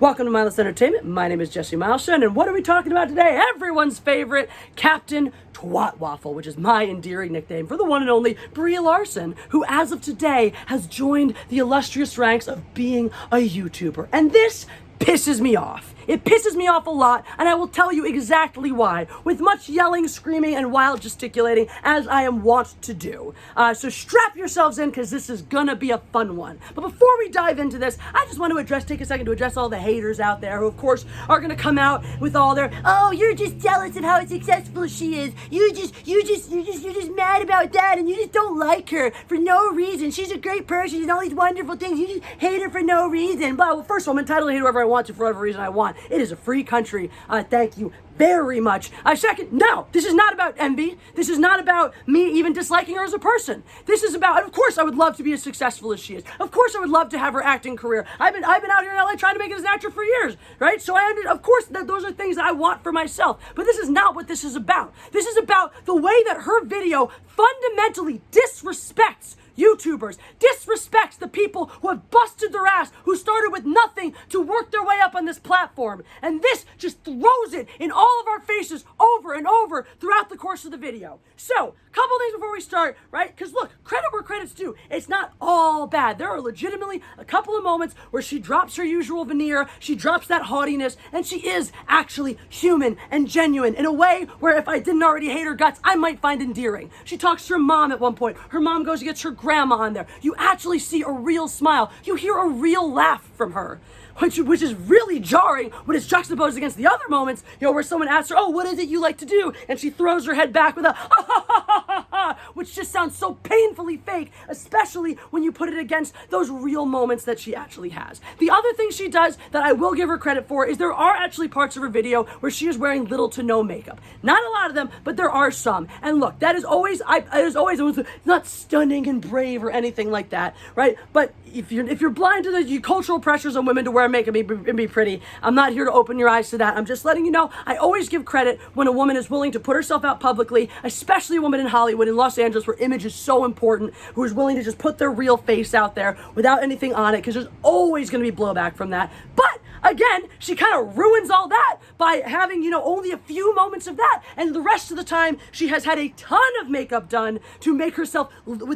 Welcome to Mindless Entertainment. My name is Jesse Milestone, and what are we talking about today? Everyone's favorite Captain Twat Waffle, which is my endearing nickname for the one and only Brie Larson, who as of today has joined the illustrious ranks of being a YouTuber. And this pisses me off. It pisses me off a lot, and I will tell you exactly why, with much yelling, screaming, and wild gesticulating, as I am wont to do. So strap yourselves in, because this is gonna be a fun one. But before we dive into this, I just want to take a second to address all the haters out there who, of course, are gonna come out with all their, oh, you're just jealous of how successful she is. You're just mad about that, and you just don't like her for no reason. She's a great person and all these wonderful things. You just hate her for no reason. Well, first of all, I'm entitled to hate whoever I want to for whatever reason I want. It is a free country. Thank you very much. Second, no, this is not about envy. This is not about me even disliking her as a person. This is about, of course I would love to be as successful as she is. Of course I would love to have her acting career. I've been out here in LA trying to make it as an actor for years, right? So of course those are things that I want for myself. But this is not what this is about. This is about the way that her video fundamentally disrespects YouTubers, disrespects the people who have busted their ass, who started with nothing to work their way up on this platform. And this just throws it in all of our faces over and over throughout the course of the video. So, couple things before we start, right? Because look, credit where credit's due. It's not all bad. There are legitimately a couple of moments where she drops her usual veneer, she drops that haughtiness, and she is actually human and genuine in a way where if I didn't already hate her guts, I might find endearing. She talks to her mom at one point. Her mom goes and gets her grandma on there. You actually see a real smile. You hear a real laugh from her, which is really jarring when it's juxtaposed against the other moments, where someone asks her, oh, what is it you like to do? And she throws her head back with a ha ha ha ha ha, which just sounds so painfully fake, especially when you put it against those real moments that she actually has. The other thing she does that I will give her credit for is there are actually parts of her video where she is wearing little to no makeup. Not a lot of them, but there are some. And look, that is always, it was not stunning and brave or anything like that, right? But if you're blind to the cultural pressures on women to wear makeup and be pretty, I'm not here to open your eyes to that. I'm just letting you know, I always give credit when a woman is willing to put herself out publicly, especially a woman in Hollywood, in Los Angeles, where image is so important, who is willing to just put their real face out there without anything on it, because there's always going to be blowback from that. But again, she kind of ruins all that by having, only a few moments of that. And the rest of the time, she has had a ton of makeup done to make herself,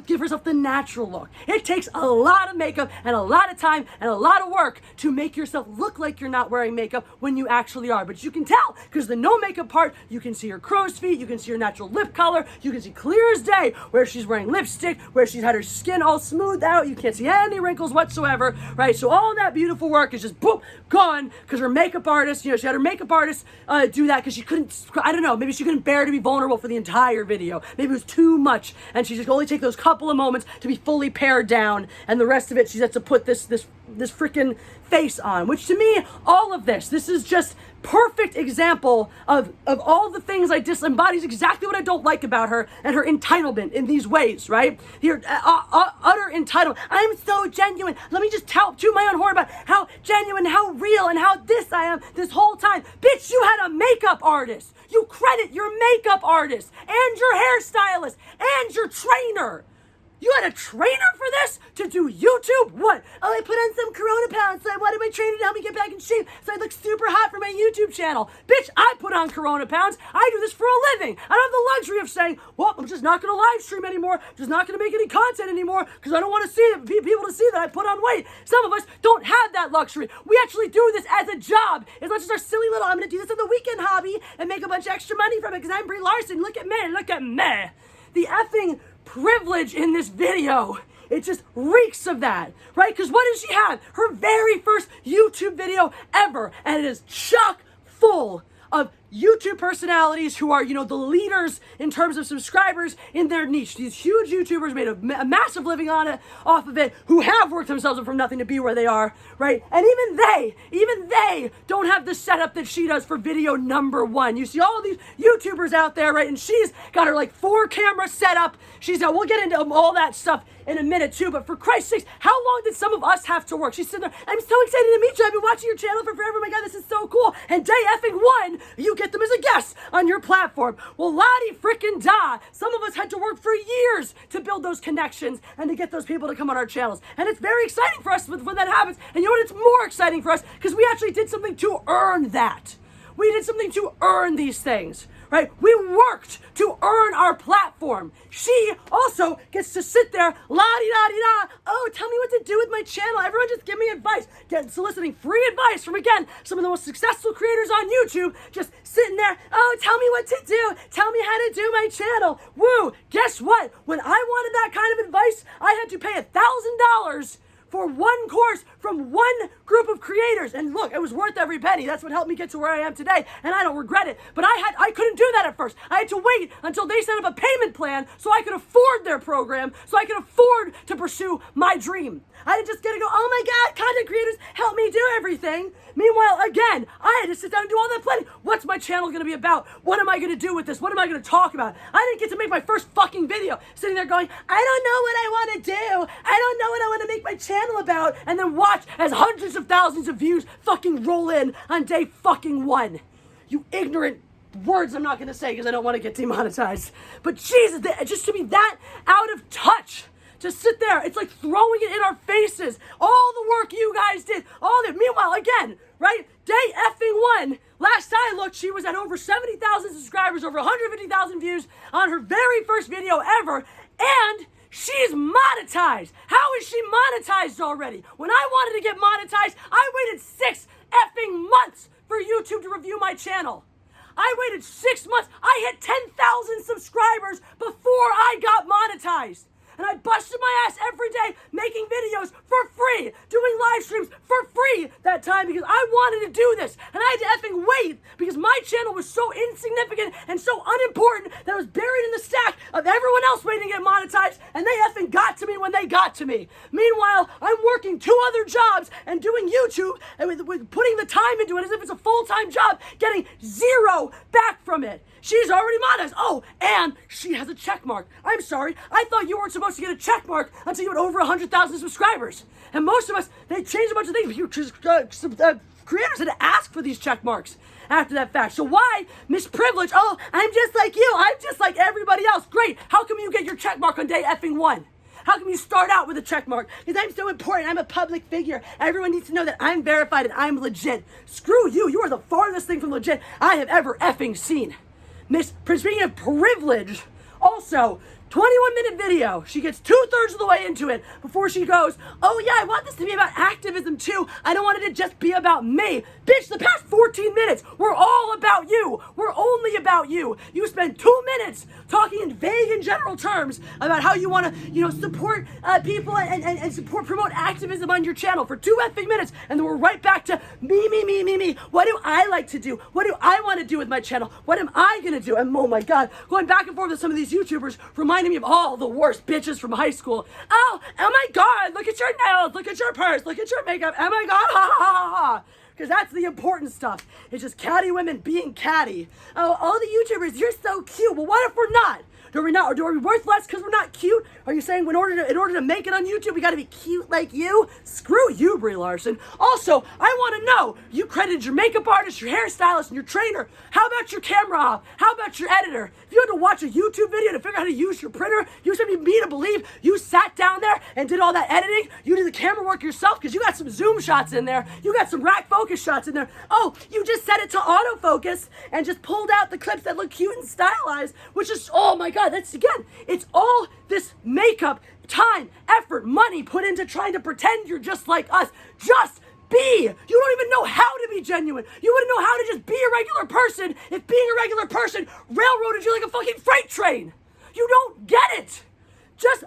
give herself the natural look. It takes a lot of makeup and a lot of time and a lot of work to make yourself look like you're not wearing makeup when you actually are. But you can tell, because the no makeup part, you can see her crow's feet, you can see her natural lip color, you can see clear as day where she's wearing lipstick, where she's had her skin all smoothed out, you can't see any wrinkles whatsoever, right? So all that beautiful work is just boom, gone, because her makeup artist, she had her makeup artist do that because she couldn't, I don't know, maybe she couldn't bear to be vulnerable for the entire video. Maybe it was too much, and she just only take those couple of moments to be fully pared down, and the rest of it, she has to put this freaking face on, which to me, all of this is just perfect example of all the things I embodies exactly what I don't like about her and her entitlement in these ways, right? Your utter entitlement. I'm so genuine. Let me just toot my own horn about how genuine, how real, and how this I am this whole time. Bitch, you had a makeup artist. You credit your makeup artist and your hairstylist and your trainer. You had a trainer for this? To do YouTube? What? Oh, I put on some Corona pounds, so I wanted my trainer to help me get back in shape, so I look super hot for my YouTube channel. Bitch, I put on Corona pounds. I do this for a living. I don't have the luxury of saying, well, I'm just not going to live stream anymore. I'm just not going to make any content anymore, because I don't want to see people to see that I put on weight. Some of us don't have that luxury. We actually do this as a job. It's not just our silly little, I'm going to do this on the weekend hobby and make a bunch of extra money from it, because I'm Brie Larson. Look at me. Look at me. The effing privilege in this video, it just reeks of that, right? Because what does she have? Her very first YouTube video ever, and it is chock full of YouTube personalities who are, the leaders in terms of subscribers in their niche. These huge YouTubers made a massive living off of it, who have worked themselves up from nothing to be where they are, right? And even they don't have the setup that she does for video number one. You see all these YouTubers out there, right? And she's got her 4-camera setup. We'll get into all that stuff in a minute too, but for Christ's sakes, how long did some of us have to work? She's sitting there, I'm so excited to meet you. I've been watching your channel for forever. Oh my God, this is so cool. And day effing one, you get them as a guest on your platform. Well, la-di frickin' da. Some of us had to work for years to build those connections and to get those people to come on our channels. And it's very exciting for us when that happens. And you know what? It's more exciting for us because we actually did something to earn that. We did something to earn these things, right? We worked to earn our platform. She also gets to sit there, la-di-da-di-da. Oh, tell me what to do with my channel. Everyone just give me advice. Soliciting free advice from, again, some of the most successful creators on YouTube, just sitting there, oh, tell me what to do. Tell me how to do my channel. Woo, guess what? When I wanted that kind of advice, I had to pay $1,000 for one course from one group of creators. And look, it was worth every penny. That's what helped me get to where I am today, and I don't regret it. But I couldn't do that at first. I had to wait until they set up a payment plan so I could afford their program, so I could afford to pursue my dream. I didn't just get to go, oh my God, content creators, help me do everything. Meanwhile, again, I had to sit down and do all that planning. What's my channel gonna be about? What am I gonna do with this? What am I gonna talk about? I didn't get to make my first fucking video sitting there going, I don't know what I wanna do. I don't know what I wanna make my channel about. And then watch as hundreds of thousands of views fucking roll in on day fucking one. You ignorant words I'm not gonna say because I don't wanna get demonetized. But Jesus, just to be that out of touch. Just sit there. It's like throwing it in our faces. All the work you guys did. All that. Meanwhile, again, right? Day effing one. Last I looked, she was at over 70,000 subscribers, over 150,000 views on her very first video ever. And she's monetized. How is she monetized already? When I wanted to get monetized, I waited 6 effing months for YouTube to review my channel. I waited 6 months. I hit 10,000 subscribers before I got monetized. And I busted my ass every day making videos for free, doing live streams for free that time because I wanted to do this. And I had to effing wait because my channel was so insignificant and so unimportant that I was buried in the stack of everyone else waiting to get monetized, and they effing got to me when they got to me. Meanwhile, I'm working 2 other jobs and doing YouTube and with putting the time into it as if it's a full-time job, getting 0 back from it. She's already monetized. Oh, and she has a check mark. I'm sorry. I thought you weren't supposed to get a check mark until you had over 100,000 subscribers. And most of us, they changed a bunch of things. Creators had to ask for these check marks after that fact. So why misprivilege? Oh, I'm just like you. I'm just like everybody else. Great. How come you get your check mark on day effing 1? How come you start out with a check mark? Because I'm so important. I'm a public figure. Everyone needs to know that I'm verified and I'm legit. Screw you. You are the farthest thing from legit I have ever effing seen. Speaking of privilege, also, 21-minute video. She gets 2/3 of the way into it before she goes, oh yeah, I want this to be about activism too. I don't want it to just be about me. Bitch, the past 14 minutes were all about you. We're only about you. You spent 2 minutes talking in vague and general terms about how you want to, support people and promote activism on your channel for 2 effing minutes. And then we're right back to me. What do I like to do? What do I want to do with my channel? What am I going to do? And oh my God, going back and forth with some of these YouTubers reminding me of all the worst bitches from high school. Oh my God, look at your nails, look at your purse, look at your makeup. Oh my God, ha ha ha ha. Because that's the important stuff. It's just catty women being catty. Oh, all the YouTubers, you're so cute. Well, what if we're not? Do we not? Or are we worth less because we're not cute? Are you saying in order to make it on YouTube, we got to be cute like you? Screw you, Brie Larson. Also, I want to know, you credited your makeup artist, your hairstylist, and your trainer. How about your camera op? How about your editor? If you had to watch a YouTube video to figure out how to use your printer, you expect me to believe you sat down there and did all that editing? You did the camera work yourself because you got some zoom shots in there. You got some rack focus shots in there. Oh, you just set it to autofocus and just pulled out the clips that look cute and stylized, which is, oh my God, that's, again, it's all this makeup, time, effort, money put into trying to pretend you're just like us. Just be. You don't even know how to be genuine. You wouldn't know how to just be a regular person if being a regular person railroaded you like a fucking freight train. You don't get it.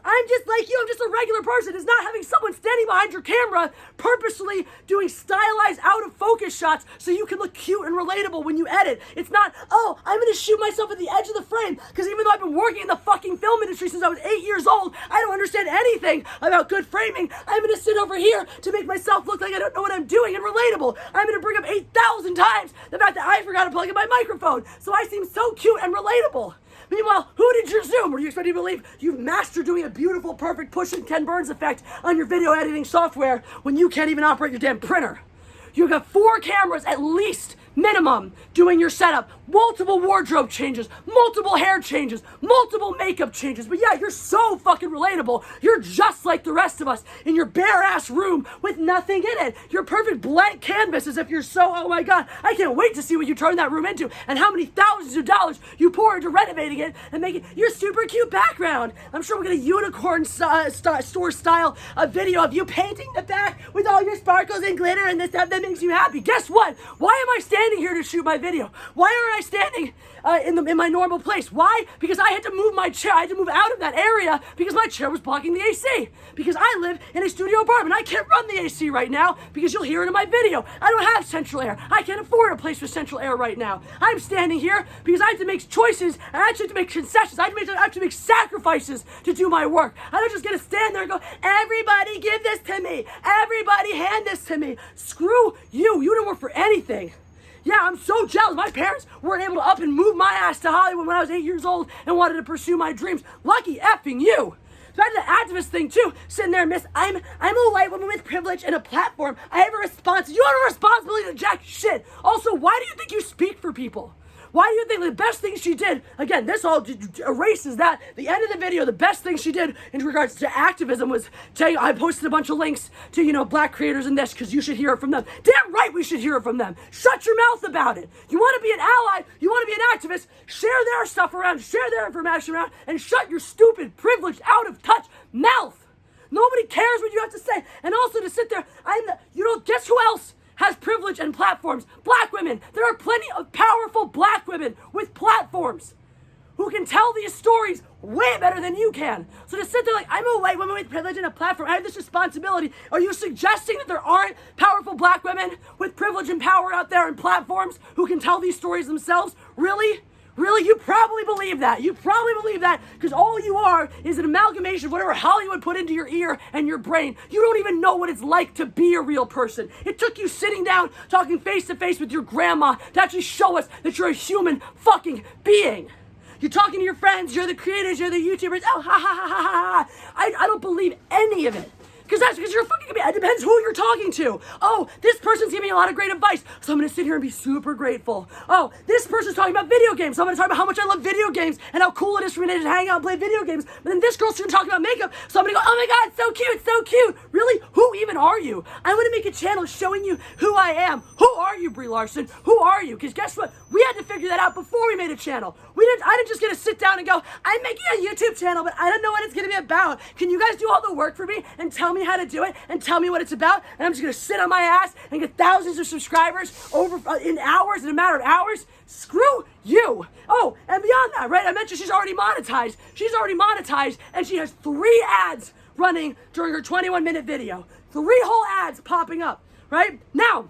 I'm just like you, I'm just a regular person. It's not having someone standing behind your camera purposely doing stylized out of focus shots so you can look cute and relatable when you edit. It's not, oh, I'm gonna shoot myself at the edge of the frame because even though I've been working in the fucking film industry since I was 8 years old, I don't understand anything about good framing. I'm gonna sit over here to make myself look like I don't know what I'm doing and relatable. I'm gonna bring up 8,000 times the fact that I forgot to plug in my microphone so I seem so cute and relatable. Meanwhile, who did you Zoom? Were you expecting to believe you've mastered doing a beautiful, perfect push and Ken Burns effect on your video editing software when you can't even operate your damn printer? You've got 4 cameras at least minimum doing your setup, multiple wardrobe changes, multiple hair changes, multiple makeup changes. But yeah, you're so fucking relatable. You're just like the rest of us in your bare ass room with nothing in it. You're perfect blank canvas as if you're so, oh my God, I can't wait to see what you turn that room into and how many thousands of dollars you pour into renovating it and making your super cute background. I'm sure we're gonna unicorn store style a video of you painting the back with all your sparkles and glitter and this stuff that makes you happy. Guess what? Why am I standing here to shoot my video? Why aren't I standing in my normal place? Why? Because I had to move my chair. I had to move out of that area because my chair was blocking the AC. Because I live in a studio apartment. I can't run the AC right now because you'll hear it in my video. I don't have central air. I can't afford a place for central air right now. I'm standing here because I have to make choices and I actually have to make concessions. I have to make sacrifices to do my work. I don't just get to stand there and go, everybody give this to me. Everybody hand this to me. Screw you. You don't work for anything. Yeah, I'm so jealous. My parents weren't able to up and move my ass to Hollywood when I was 8 years old and wanted to pursue my dreams. Lucky effing you. Back to the activist thing too. Sitting there, miss, I'm a white woman with privilege and a platform. I have a responsibility. You have a responsibility to jack shit. Also, why do you think you speak for people? Why do you think the best thing she did, again, this all erases that. The end of the video, the best thing she did in regards to activism was telling, I posted a bunch of links to, Black creators and this because you should hear it from them. Damn right we should hear it from them. Shut your mouth about it. You want to be an ally, you want to be an activist, share their stuff around, share their information around, and shut your stupid, privileged, out of touch mouth. Nobody cares what you have to say. And also to sit there, guess who else has privilege and platforms? Black women. There are plenty of powerful black women with platforms who can tell these stories way better than you can. So to sit there like, I'm a white woman with privilege and a platform, I have this responsibility. Are you suggesting that there aren't powerful black women with privilege and power out there and platforms who can tell these stories themselves? Really? Really? You probably believe that. You probably believe that because all you are is an amalgamation of whatever Hollywood put into your ear and your brain. You don't even know what it's like to be a real person. It took you sitting down, talking face to face with your grandma to actually show us that you're a human fucking being. You're talking to your friends, you're the creators, you're the YouTubers. Oh, ha, ha, ha, ha, ha. I don't believe any of it. Because you're a fucking comedian. It depends who you're talking to. Oh, this person's giving me a lot of great advice, so I'm going to sit here and be super grateful. Oh, this person's talking about video games, so I'm going to talk about how much I love video games and how cool it is for me to hang out and play video games. But then this girl's going to talk about makeup, so I'm going to go, oh my God, so cute, so cute. Really? Who even are you? I want to make a channel showing you who I am. Who are you, Brie Larson? Who are you? Because guess what? We had to figure that out before we made a channel. I didn't just get to sit down and go, I'm making a YouTube channel, but I don't know what it's going to be about. Can you guys do all the work for me and tell me how to do it and tell me what it's about? And I'm just going to sit on my ass and get thousands of subscribers in hours, in a matter of hours? Screw you. Oh, and beyond that, right? I mentioned she's already monetized. She's already monetized, and she has 3 ads running during her 21-minute video. 3 whole ads popping up, right? Now,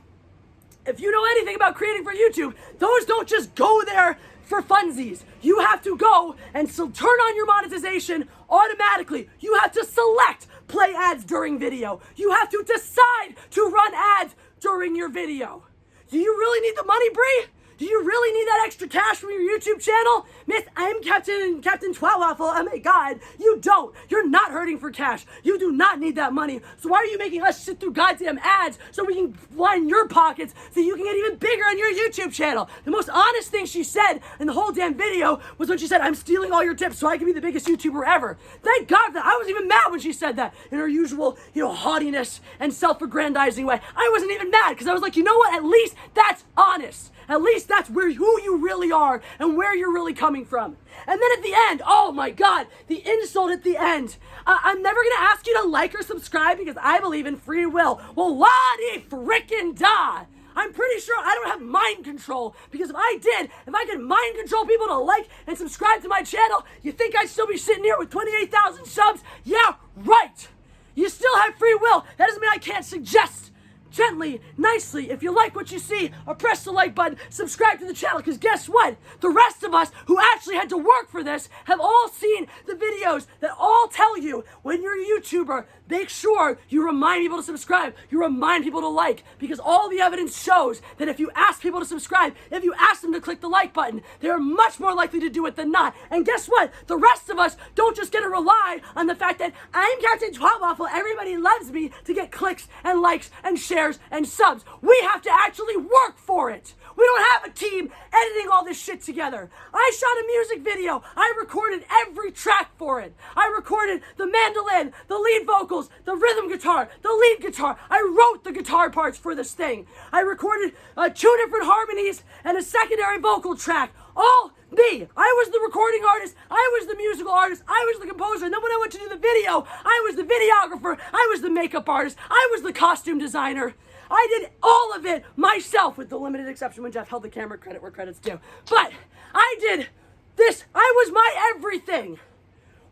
if you know anything about creating for YouTube, those don't just go there for funsies. You have to go and turn on your monetization automatically. You have to select play ads during video. You have to decide to run ads during your video. Do you really need the money, Brie? Do you really need that extra cash from your YouTube channel? Miss, I'm Captain Twatwaffle. Oh my God, you don't. You're not hurting for cash. You do not need that money. So why are you making us sit through goddamn ads so we can line your pockets so you can get even bigger on your YouTube channel? The most honest thing she said in the whole damn video was when she said, I'm stealing all your tips so I can be the biggest YouTuber ever. Thank God for that. I wasn't even mad when she said that in her usual, haughtiness and self-aggrandizing way. I wasn't even mad because I was like, you know what? At least that's honest. At least that's who you really are and where you're really coming from. And then at the end, oh my God, the insult at the end. I'm never going to ask you to like or subscribe because I believe in free will. Well, la-di frickin' da. I'm pretty sure I don't have mind control because if I could mind control people to like and subscribe to my channel, you think I'd still be sitting here with 28,000 subs? Yeah, right. You still have free will. That doesn't mean I can't suggest gently, nicely, if you like what you see, or press the like button, subscribe to the channel, because guess what? The rest of us who actually had to work for this have all seen the videos that all tell you when you're a YouTuber, make sure you remind people to subscribe, you remind people to like, because all the evidence shows that if you ask people to subscribe, if you ask them to click the like button, they're much more likely to do it than not. And guess what? The rest of us don't just get to rely on the fact that I'm Captain Twatwaffle, everybody loves me, to get clicks and likes and shares shares, and subs. We have to actually work for it. We don't have a team editing all this shit together. I shot a music video. I recorded every track for it. I recorded the mandolin, the lead vocals, the rhythm guitar, the lead guitar. I wrote the guitar parts for this thing. I recorded 2 different harmonies and a secondary vocal track. All me. I was the recording artist. I was the musical artist. I was the composer. And then when I went to do the video, I was the videographer. I was the makeup artist. I was the costume designer. I did all of it myself, with the limited exception when Jeff held the camera, credit where credit's due. But I did this. I was my everything.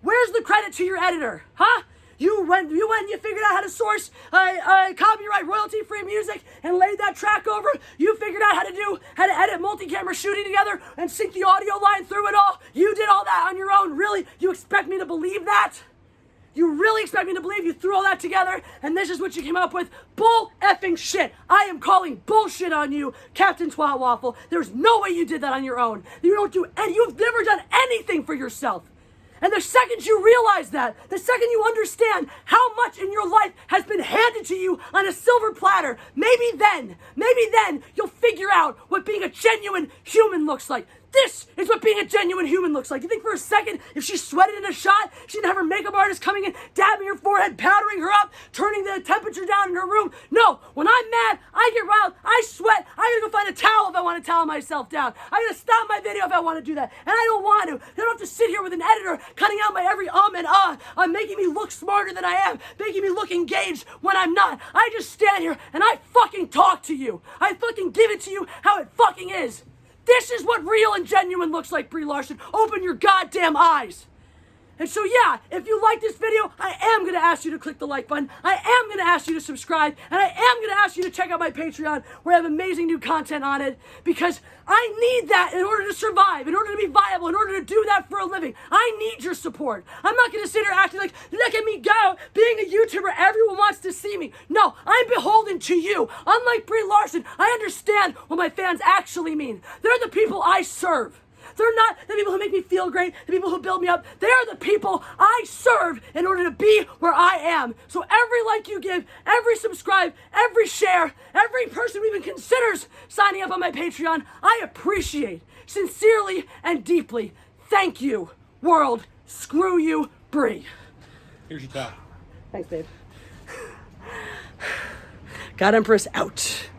Where's the credit to your editor? Huh? You went, you figured out how to source copyright royalty-free music and laid that track over. You figured out how to edit multi-camera shooting together and sync the audio line through it all. You did all that on your own. Really? You expect me to believe that? You really expect me to believe you threw all that together and this is what you came up with? Bull effing shit. I am calling bullshit on you, Captain Twat Waffle. There's no way you did that on your own. You've never done anything for yourself. And the second you realize that, the second you understand how much in your life has been handed to you on a silver platter, maybe then you'll figure out what being a genuine human looks like. This is what being a genuine human looks like. You think for a second, if she sweated in a shot, she'd have her makeup artist coming in, dabbing her forehead, powdering her up, turning the temperature down in her room? No, when I'm mad, I get riled, I sweat, I gotta go find a towel if I want to towel myself down. I gotta stop my video if I want to do that. And I don't want to. I don't have to sit here with an editor cutting out my every and making me look smarter than I am, making me look engaged when I'm not. I just stand here and I fucking talk to you. I fucking give it to you how it fucking is. This is what real and genuine looks like, Brie Larson. Open your goddamn eyes. And so yeah, if you like this video, I am going to ask you to click the like button. I am going to ask you to subscribe. And I am going to ask you to check out my Patreon, where I have amazing new content on it. Because I need that in order to survive, in order to be viable, in order to do that for a living. I need your support. I'm not going to sit here acting like, look at me go, being a YouTuber, everyone wants to see me. No, I'm beholden to you. Unlike Brie Larson, I understand what my fans actually mean. They're the people I serve. They're not the people who make me feel great, the people who build me up. They are the people I serve in order to be where I am. So every like you give, every subscribe, every share, every person who even considers signing up on my Patreon, I appreciate sincerely and deeply. Thank you, world. Screw you, Brie. Here's your towel. Thanks, babe. God Empress out.